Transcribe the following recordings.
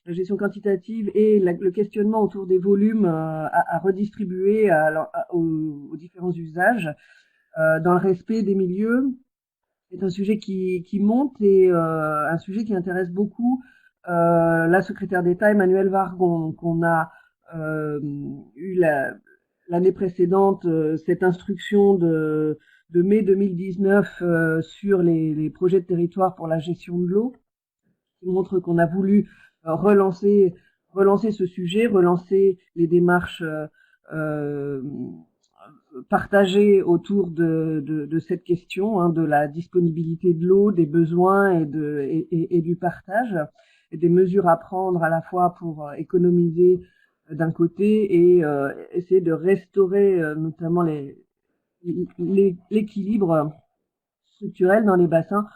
la gestion quantitative et le questionnement autour des volumes à redistribuer aux différents usages dans le respect des milieux. C'est un sujet qui monte et un sujet qui intéresse beaucoup la secrétaire d'État Emmanuelle Wargon, qu'on a eu l'année précédente cette instruction de mai 2019 sur les projets de territoire pour la gestion de l'eau, qui montre qu'on a voulu relancer ce sujet, relancer les démarches partagées autour de cette question de la disponibilité de l'eau, des besoins et du partage, et des mesures à prendre à la fois pour économiser d'un côté et essayer de restaurer notamment l'équilibre structurel dans les bassins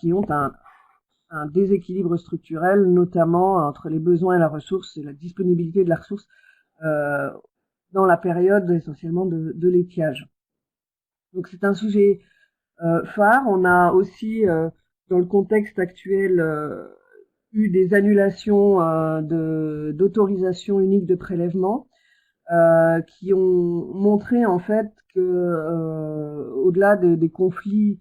qui ont un déséquilibre structurel, notamment entre les besoins et la ressource et la disponibilité de la ressource dans la période essentiellement de l'étiage. Donc c'est un sujet phare. On a aussi, dans le contexte actuel, eu des annulations d'autorisation unique de prélèvement qui ont montré en fait que au-delà des conflits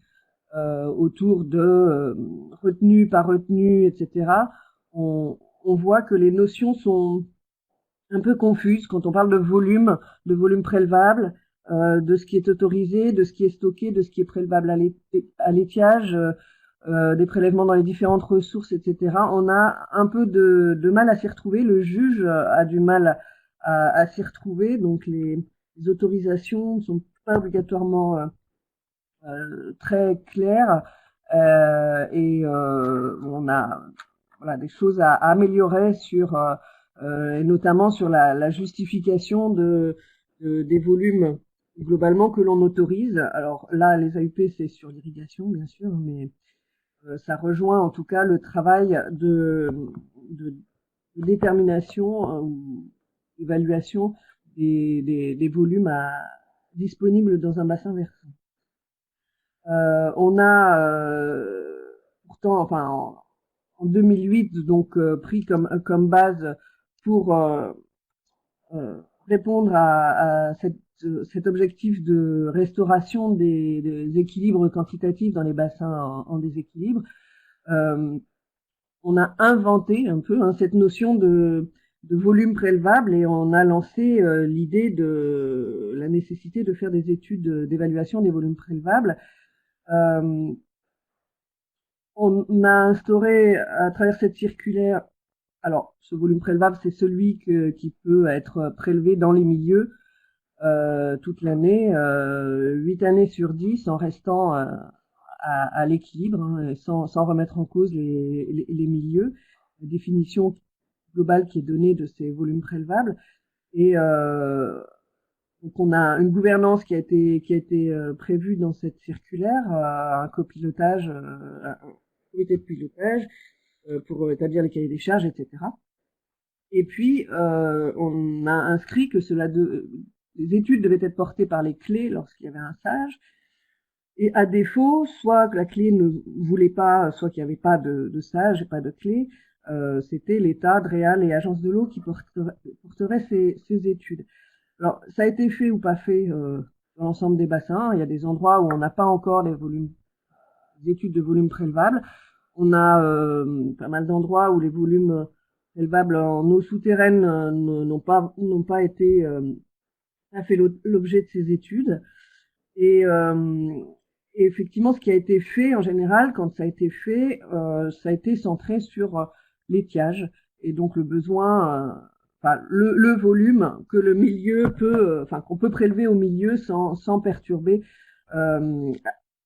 autour de retenue par retenue, etc., on voit que les notions sont un peu confuses quand on parle de volume prélevable, de ce qui est autorisé, de ce qui est stocké, de ce qui est prélevable à l'étiage, des prélèvements dans les différentes ressources, etc. On a un peu de mal à s'y retrouver. Le juge a du mal à s'y retrouver. Donc les autorisations ne sont pas obligatoirement très claires et on a des choses à améliorer sur et notamment sur la justification des volumes globalement que l'on autorise. Alors là, les AUP, c'est sur l'irrigation, bien sûr, mais ça rejoint en tout cas le travail de détermination ou d'évaluation des volumes disponibles dans un bassin versant. On a pourtant, enfin, en 2008, donc pris comme base pour répondre à cet objectif de restauration des équilibres quantitatifs dans les bassins en déséquilibre. On a inventé un peu cette notion de volume prélevable et on a lancé l'idée de la nécessité de faire des études d'évaluation des volumes prélevables. On a instauré à travers cette circulaire, alors ce volume prélevable, c'est celui qui peut être prélevé dans les milieux toute l'année, 8 années sur 10, en restant à l'équilibre, sans remettre en cause les milieux. La définition globale qui est donnée de ces volumes prélevables. Et donc on a une gouvernance qui a été prévue dans cette circulaire, un copilotage, un comité de pilotage pour établir les cahiers des charges, etc. Et puis on a inscrit que les études devaient être portées par les clés lorsqu'il y avait un SAGE. Et à défaut, soit que la clé ne voulait pas, soit qu'il n'y avait pas de SAGE et pas de clé, c'était l'État, DREAL et Agence de l'eau qui porteraient ces études. Alors, ça a été fait ou pas fait dans l'ensemble des bassins. Il y a des endroits où on n'a pas encore des études de volume prélevables. On a pas mal d'endroits où les volumes prélevables en eau souterraine n'ont pas été fait l'objet de ces études. Et effectivement, ce qui a été fait en général, quand ça a été fait, ça a été centré sur l'étiage et donc le besoin, le volume que le milieu peut, qu'on peut prélever au milieu sans perturber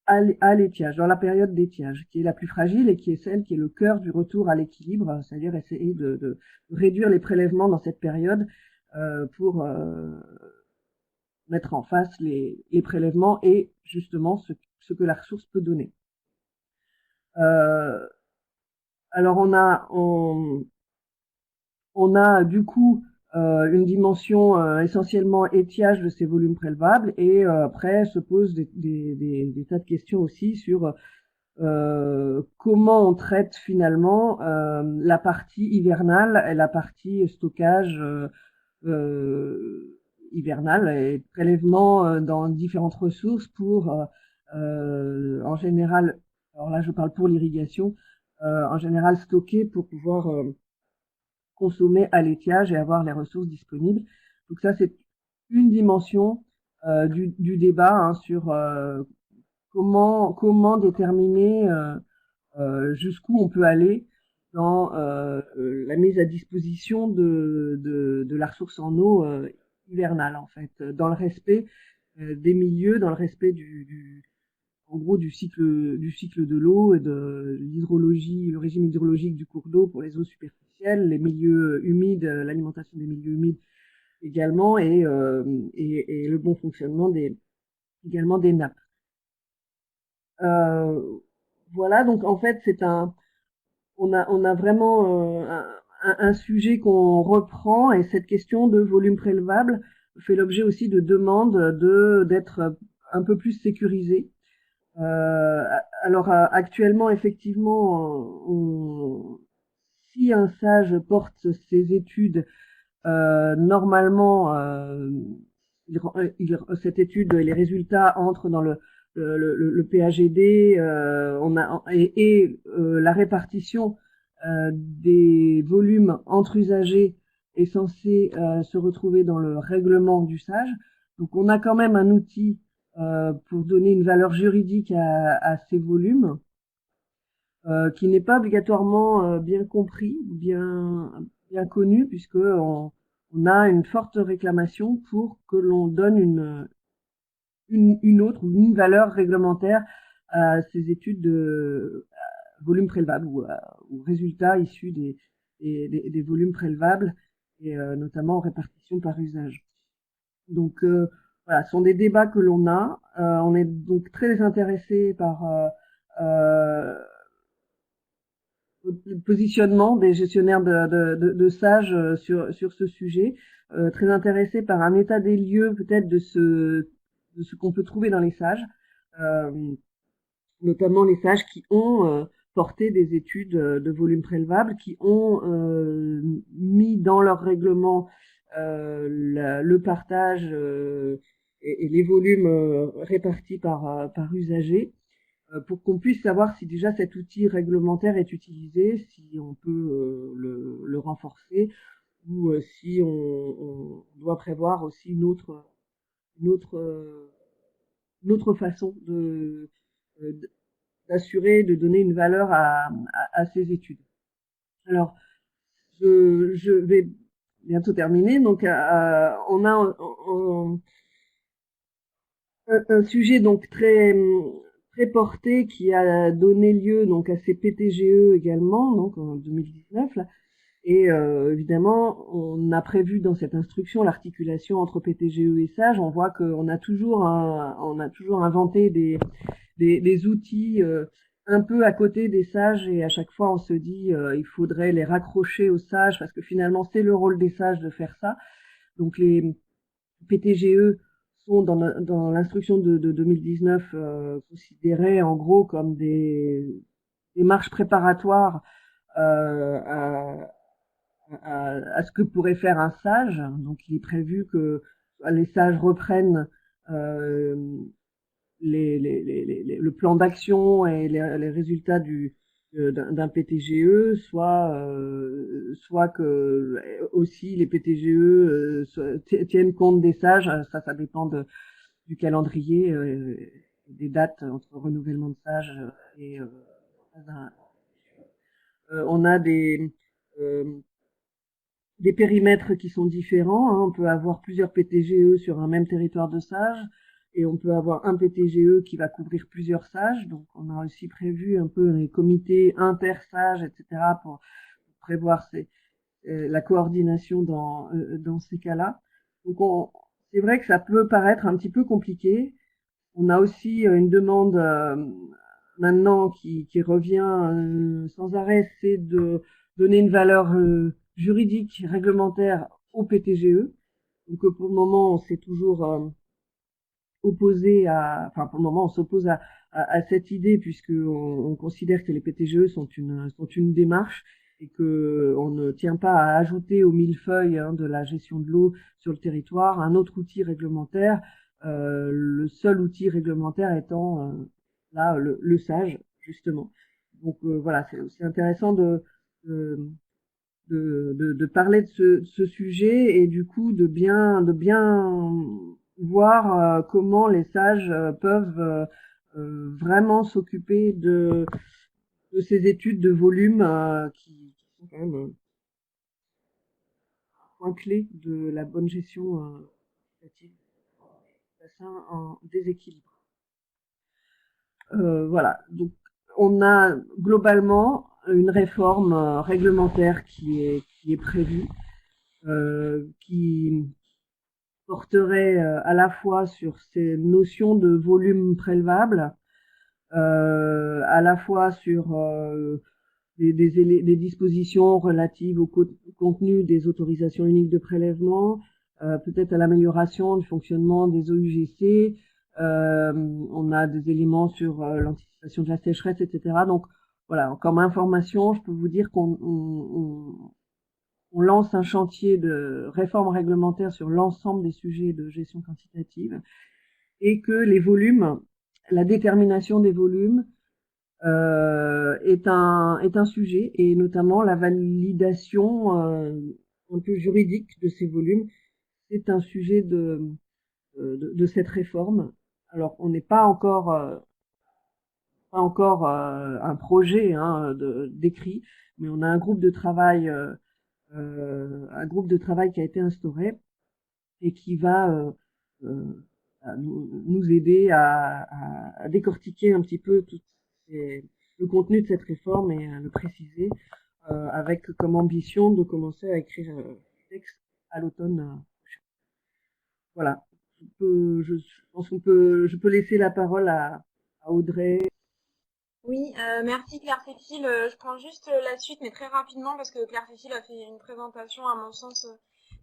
à l'étiage, dans la période d'étiage, qui est la plus fragile et qui est celle qui est le cœur du retour à l'équilibre, c'est-à-dire essayer de réduire les prélèvements dans cette période pour mettre en face les prélèvements et justement ce que la ressource peut donner. Alors on a du coup une dimension essentiellement étiage de ces volumes prélevables et après se posent des tas de questions aussi sur comment on traite finalement la partie hivernale et la partie stockage hivernal et prélèvement dans différentes ressources pour en général, alors là je parle pour l'irrigation, en général stocker pour pouvoir consommer à l'étiage et avoir les ressources disponibles. Donc ça c'est une dimension du débat hein, sur comment déterminer jusqu'où on peut aller dans la mise à disposition de la ressource en eau hivernale en fait, dans le respect des milieux, dans le respect en gros du cycle de l'eau et de l'hydrologie, le régime hydrologique du cours d'eau pour les eaux superficielles, les milieux humides, l'alimentation des milieux humides également et le bon fonctionnement également des nappes. Voilà, donc en fait on a vraiment un sujet qu'on reprend et cette question de volume prélevable fait l'objet aussi de demandes d'être un peu plus sécurisée. Alors actuellement, effectivement, si un sage porte ses études, normalement, cette étude et les résultats entrent dans le PAGD, la répartition des volumes entre usagers est censée se retrouver dans le règlement du SAGE. Donc on a quand même un outil pour donner une valeur juridique à ces volumes, qui n'est pas obligatoirement bien compris, bien connu, puisque on a une forte réclamation pour que l'on donne une valeur réglementaire à ces études de volumes prélevables ou résultats issus des volumes prélevables et notamment en répartition par usage. Donc voilà, ce sont des débats que l'on a. On est donc très intéressé par le positionnement des gestionnaires de SAGE sur ce sujet, très intéressé par un état des lieux peut-être de ce qu'on peut trouver dans les SAGE, euh, notamment les SAGE qui ont porté des études de volume prélevable, qui ont mis dans leur règlement le partage et les volumes répartis par usager, pour qu'on puisse savoir si déjà cet outil réglementaire est utilisé, si on peut le renforcer ou si on doit prévoir aussi une autre, une autre façon d'assurer, de donner une valeur à ces études. Alors, je vais bientôt terminer. Donc, on a un sujet donc très porté qui a donné lieu donc à ces PTGE également, donc en 2019 là. Et évidemment, on a prévu dans cette instruction l'articulation entre PTGE et SAGE. On voit qu'on a toujours inventé des outils un peu à côté des sages et à chaque fois on se dit il faudrait les raccrocher aux sages parce que finalement c'est le rôle des sages de faire ça. Donc les PTGE sont dans l'instruction de 2019 considérés en gros comme des marches préparatoires à ce que pourrait faire un sage. Donc il est prévu que les sages reprennent le plan d'action et les résultats d'un PTGE, soit que aussi les PTGE tiennent compte des sages. Ça dépend du calendrier, des dates entre renouvellement de sages et on a des périmètres qui sont différents. Hein. On peut avoir plusieurs PTGE sur un même territoire de sages et on peut avoir un PTGE qui va couvrir plusieurs sages. Donc, on a aussi prévu un peu les comités inter-sages, etc., pour prévoir la coordination dans ces cas-là. Donc, c'est vrai que ça peut paraître un petit peu compliqué. On a aussi une demande maintenant qui revient sans arrêt, c'est de donner une valeur juridique, réglementaire au PTGE. Donc pour le moment, c'est toujours opposé enfin pour le moment, on s'oppose à cette idée puisque on considère que les PTGE sont une démarche et que on ne tient pas à ajouter au millefeuille de la gestion de l'eau sur le territoire un autre outil réglementaire. Le seul outil réglementaire étant là le SAGE justement. Donc voilà, c'est aussi intéressant de, de parler de ce sujet et du coup de bien voir comment les sages peuvent vraiment s'occuper de ces études de volume qui sont quand même point clé de la bonne gestion quantitative du bassin en déséquilibre. Voilà, donc on a globalement une réforme réglementaire qui est prévue, qui porterait à la fois sur ces notions de volume prélevable, à la fois sur des dispositions relatives au contenu des autorisations uniques de prélèvement, peut-être à l'amélioration du fonctionnement des OUGC. On a des éléments sur l'anticipation de la sécheresse, etc. Donc voilà, comme information, je peux vous dire on lance un chantier de réforme réglementaire sur l'ensemble des sujets de gestion quantitative et que les volumes, la détermination des volumes est un sujet et notamment la validation un peu juridique de ces volumes, c'est un sujet de cette réforme. Alors on n'est pas encore un projet décrit, mais on a un groupe de travail qui a été instauré et qui va nous aider à décortiquer un petit peu le contenu de cette réforme et à le préciser avec comme ambition de commencer à écrire le texte à l'automne. Voilà. Je pense je peux laisser la parole à Audrey. Oui, merci Claire-Cécile. Je prends juste la suite, mais très rapidement, parce que Claire-Cécile a fait une présentation, à mon sens,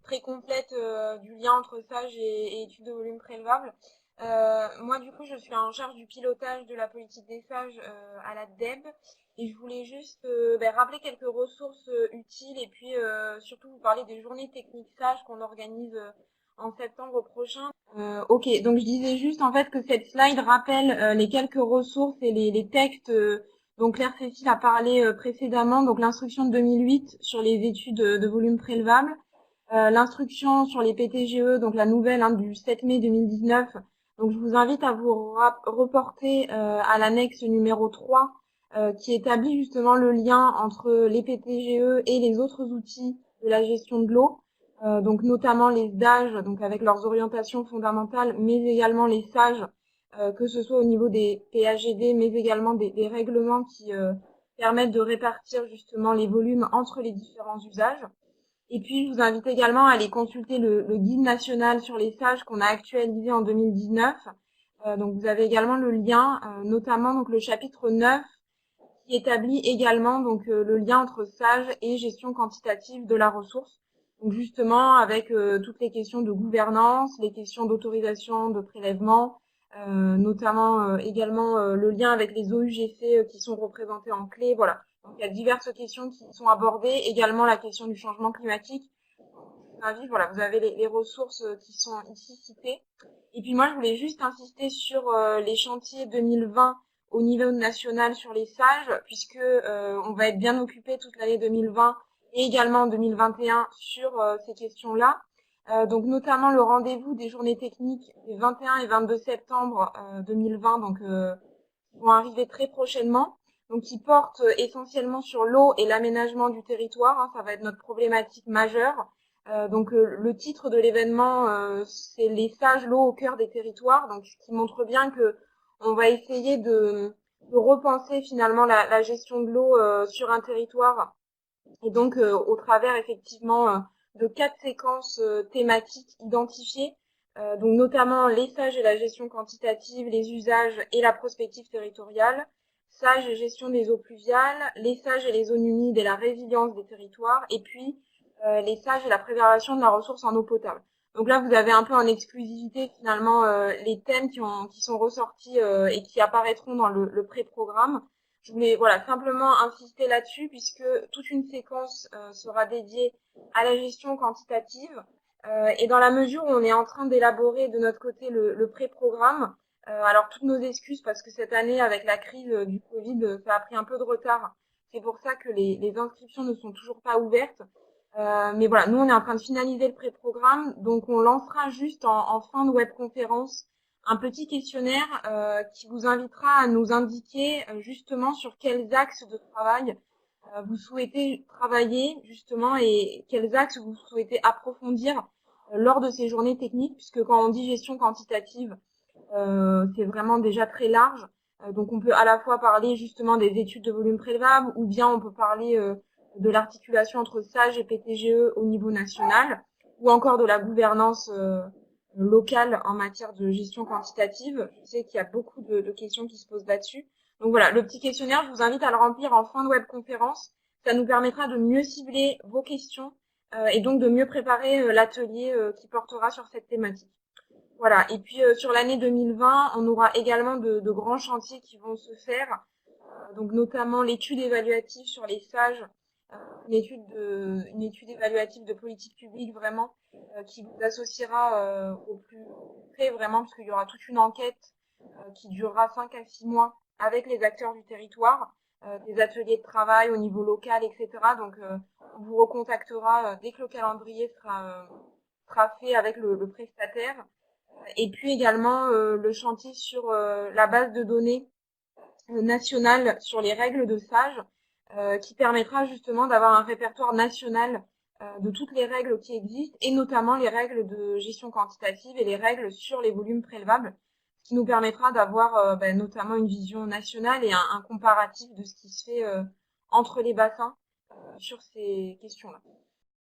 très complète du lien entre SAGE et études de volume prélevable. Moi, du coup, je suis en charge du pilotage de la politique des SAGE à la DEB, et je voulais juste rappeler quelques ressources utiles, et puis surtout vous parler des journées techniques SAGE qu'on organise en septembre prochain. Ok, donc je disais juste en fait que cette slide rappelle les quelques ressources et les textes dont Claire Cécile a parlé précédemment. Donc l'instruction de 2008 sur les études de volume prélevable, l'instruction sur les PTGE, donc la nouvelle du 7 mai 2019. Donc je vous invite à vous reporter à l'annexe numéro 3 qui établit justement le lien entre les PTGE et les autres outils de la gestion de l'eau. Donc notamment les SDAGE, donc avec leurs orientations fondamentales, mais également les SAGE, que ce soit au niveau des PAGD, mais également des règlements qui permettent de répartir justement les volumes entre les différents usages. Et puis je vous invite également à aller consulter le guide national sur les SAGE qu'on a actualisé en 2019. Donc vous avez également le lien, notamment donc le chapitre 9 qui établit également donc le lien entre SAGE et gestion quantitative de la ressource. Donc justement avec toutes les questions de gouvernance, les questions d'autorisation de prélèvement, notamment également le lien avec les OUGC qui sont représentés en clé. Voilà. Donc il y a diverses questions qui sont abordées, également la question du changement climatique. Voilà, vous avez les ressources qui sont ici citées. Et puis moi, je voulais juste insister sur les chantiers 2020 au niveau national sur les SAGE, puisque on va être bien occupé toute l'année 2020 et également en 2021 sur ces questions-là. Donc notamment le rendez-vous des journées techniques des 21 et 22 septembre 2020, donc vont arriver très prochainement. Donc qui portent essentiellement sur l'eau et l'aménagement du territoire. Hein, ça va être notre problématique majeure. Donc le titre de l'événement, c'est les sages l'eau au cœur des territoires, donc ce qui montre bien que on va essayer de repenser finalement la gestion de l'eau sur un territoire, et donc au travers effectivement de 4 séquences thématiques identifiées, donc notamment les sages et la gestion quantitative, les usages et la prospective territoriale, sages et gestion des eaux pluviales, les sages et les zones humides et la résilience des territoires, et puis les sages et la préservation de la ressource en eau potable. Donc là, vous avez un peu en exclusivité finalement les thèmes qui sont ressortis et qui apparaîtront dans le pré-programme. Je voulais voilà simplement insister là-dessus puisque toute une séquence sera dédiée à la gestion quantitative et dans la mesure où on est en train d'élaborer de notre côté le pré-programme, alors toutes nos excuses parce que cette année avec la crise du Covid, ça a pris un peu de retard. C'est pour ça que les inscriptions ne sont toujours pas ouvertes. Mais voilà, nous on est en train de finaliser le pré-programme, donc on lancera juste en fin de webconférence un petit questionnaire qui vous invitera à nous indiquer justement sur quels axes de travail vous souhaitez travailler justement et quels axes vous souhaitez approfondir lors de ces journées techniques, puisque quand on dit gestion quantitative, c'est vraiment déjà très large. Donc on peut à la fois parler justement des études de volume prélevable ou bien on peut parler de l'articulation entre SAGE et PTGE au niveau national, ou encore de la gouvernance locale en matière de gestion quantitative. Je sais qu'il y a beaucoup de questions qui se posent là-dessus. Donc voilà, le petit questionnaire, je vous invite à le remplir en fin de webconférence. Ça nous permettra de mieux cibler vos questions et donc de mieux préparer l'atelier qui portera sur cette thématique. Voilà, et puis sur l'année 2020, on aura également de grands chantiers qui vont se faire, donc notamment l'étude évaluative sur les sages, une étude évaluative de politique publique vraiment, qui vous associera au plus près vraiment, parce qu'il y aura toute une enquête qui durera 5 à 6 mois avec les acteurs du territoire, des ateliers de travail au niveau local, etc. Donc on vous recontactera dès que le calendrier sera fait avec le prestataire. Et puis également le chantier sur la base de données nationale sur les règles de SAGE, qui permettra justement d'avoir un répertoire national de toutes les règles qui existent, et notamment les règles de gestion quantitative et les règles sur les volumes prélevables, ce qui nous permettra d'avoir notamment une vision nationale et un comparatif de ce qui se fait entre les bassins sur ces questions-là.